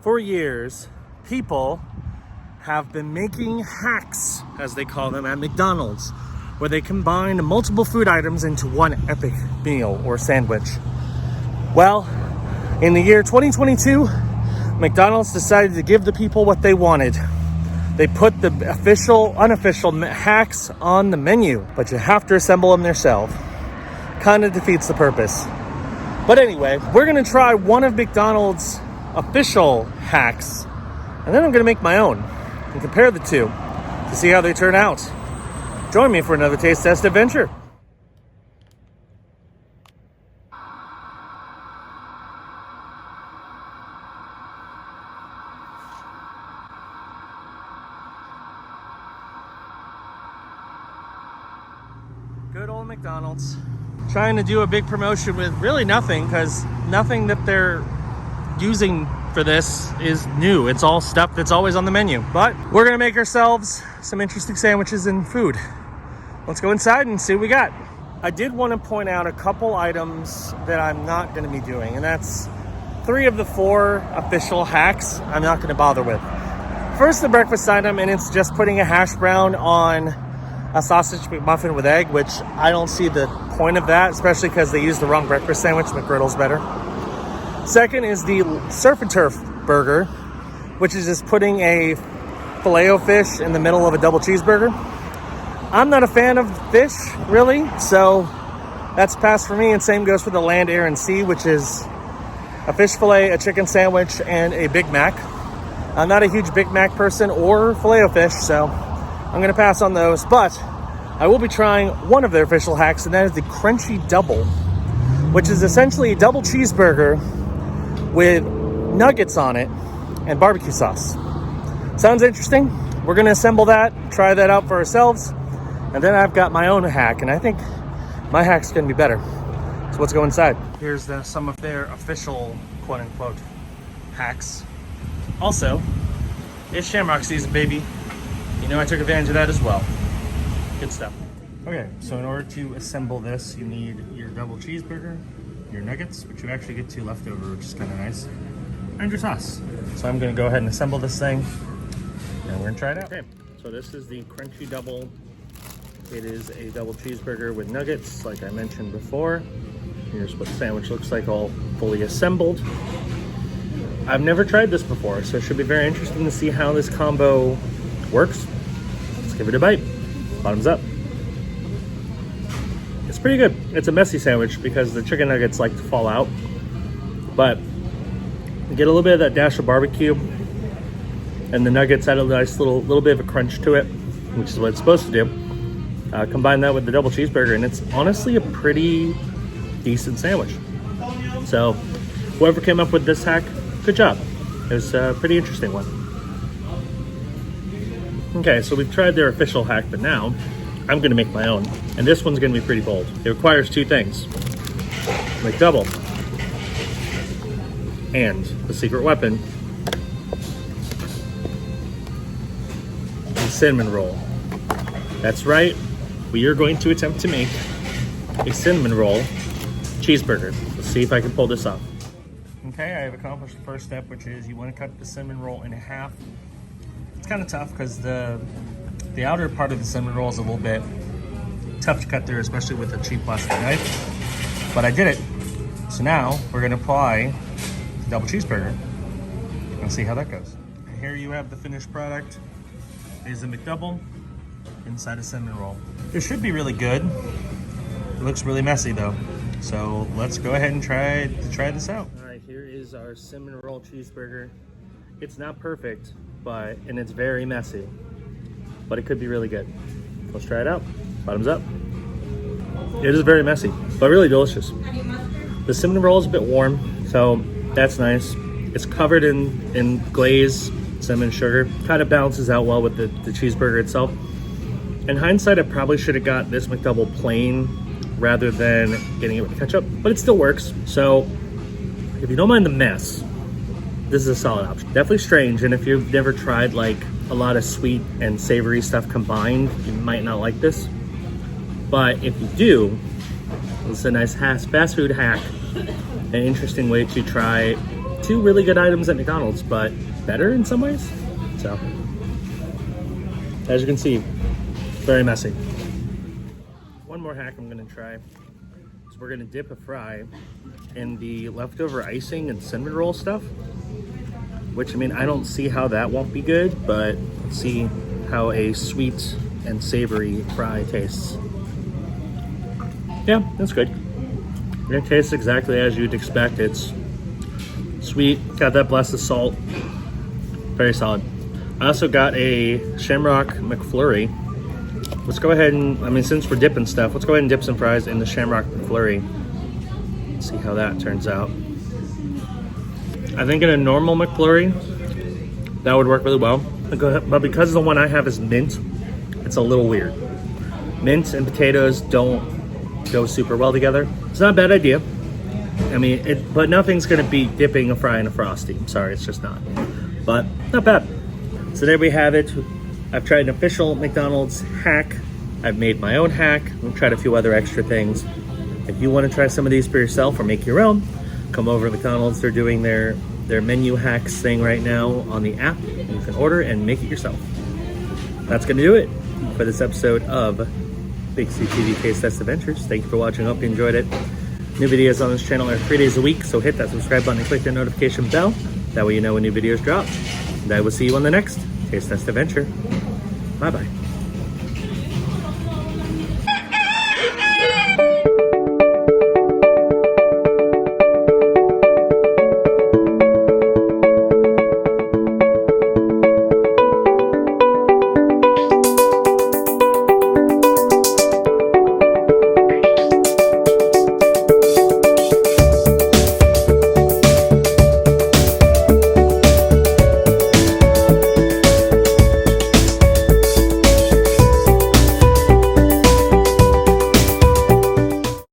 For years, people have been making hacks, as they call them, at McDonald's, where they combine multiple food items into one epic meal or sandwich. Well, in the year 2022, McDonald's decided to give the people what they wanted. They put the official, unofficial hacks on the menu, but you have to assemble them yourself. Kind of defeats the purpose. But anyway, we're gonna try one of McDonald's official hacks, and then I'm gonna make my own and compare the two to see how they turn out. Join me for another taste test adventure. Good old McDonald's. Trying to do a big promotion with really nothing, because nothing that they're using for this is new. It's all stuff that's always on the menu. But we're gonna make ourselves some interesting sandwiches and food. Let's go inside and see what we got. I did want to point out a couple items that I'm not gonna be doing, and that's 3 of the 4 official hacks I'm not gonna bother with. First, the breakfast item, and it's just putting a hash brown on a sausage McMuffin with egg, which I don't see the point of that, especially because they use the wrong breakfast sandwich. McGriddle's better. Second is the surf and turf burger, which is just putting a Filet-O-Fish in the middle of a double cheeseburger. I'm not a fan of fish, really, so that's a pass for me, and same goes for the land, air, and sea, which is a fish fillet, a chicken sandwich, and a Big Mac. I'm not a huge Big Mac person or Filet-O-Fish, so I'm gonna pass on those, but I will be trying one of their official hacks, and that is the Crunchy Double, which is essentially a double cheeseburger with nuggets on it and barbecue sauce. Sounds interesting. We're gonna assemble that, try that out for ourselves, and then I've got my own hack, and I think my hack's gonna be better. So let's go inside. Here's some of their official quote-unquote hacks. Also, it's Shamrock season, baby. You know, I took advantage of that as well. Good stuff. Okay, so in order to assemble this, you need your double cheeseburger, your nuggets, which you actually get 2 leftover, which is kind of nice, and your sauce. So I'm gonna go ahead and assemble this thing, and we're gonna try it out. Okay, so this is the Crunchy Double. It is a double cheeseburger with nuggets, like I mentioned before. Here's what the sandwich looks like, all fully assembled. I've never tried this before, so it should be very interesting to see how this combo works. Let's give it a bite. Bottoms up. It's pretty good. It's a messy sandwich because the chicken nuggets like to fall out, but you get a little bit of that dash of barbecue, and the nuggets add a nice little bit of a crunch to it, which is what it's supposed to do. Combine that with the double cheeseburger, and it's honestly a pretty decent sandwich. So whoever came up with this hack, good job. It was a pretty interesting one. Okay, so we've tried their official hack, but now I'm gonna make my own. And this one's gonna be pretty bold. It requires 2 things. McDouble and the secret weapon, the cinnamon roll. That's right, we are going to attempt to make a cinnamon roll cheeseburger. Let's see if I can pull this off. Okay, I have accomplished the first step, which is you wanna cut the cinnamon roll in half. It's kind of tough because the outer part of the cinnamon roll is a little bit tough to cut through, especially with a cheap plastic knife, but I did it. So now we're gonna apply the double cheeseburger and see how that goes. And here you have the finished product. There's the McDouble inside a cinnamon roll. It should be really good. It looks really messy though. So let's go ahead and try this out. All right, here is our cinnamon roll cheeseburger. It's not perfect, and it's very messy, but it could be really good. Let's try it out. Bottoms up. It is very messy, but really delicious. The cinnamon roll is a bit warm, so that's nice. It's covered in glaze, cinnamon sugar. Kind of balances out well with the cheeseburger itself. In hindsight, I probably should have got this McDouble plain rather than getting it with ketchup, but it still works. So if you don't mind the mess, this is a solid option. Definitely strange, and if you've never tried like a lot of sweet and savory stuff combined, you might not like this. But if you do, it's a nice fast food hack, an interesting way to try two really good items at McDonald's, but better in some ways. So, as you can see, very messy. One more hack I'm gonna try is we're gonna dip a fry in the leftover icing and cinnamon roll stuff, which, I mean, I don't see how that won't be good, but let's see how a sweet and savory fry tastes. Yeah, that's good. It tastes exactly as you'd expect. It's sweet, got that blast of salt, very solid. I also got a Shamrock Mcflurry. Let's go ahead and, I mean, since we're dipping stuff, let's go ahead and dip some fries in the Shamrock Mcflurry. See how that turns out. I think in a normal McFlurry, that would work really well. But because the one I have is mint, it's a little weird. Mint and potatoes don't go super well together. It's not a bad idea. I mean, but nothing's gonna beat dipping a fry in a Frosty. I'm sorry, it's just not. But not bad. So there we have it. I've tried an official McDonald's hack. I've made my own hack. I've tried a few other extra things. If you want to try some of these for yourself or make your own, come over to McDonald's. They're doing their menu hacks thing right now on the app. You can order and make it yourself. That's gonna do it for this episode of BigCTV Taste Test Adventures. Thank you for watching. Hope you enjoyed it. New videos on this channel are 3 days a week, so hit that subscribe button and click the notification bell. That way you know when new videos drop. And I will see you on the next Taste Test Adventure. Bye-bye.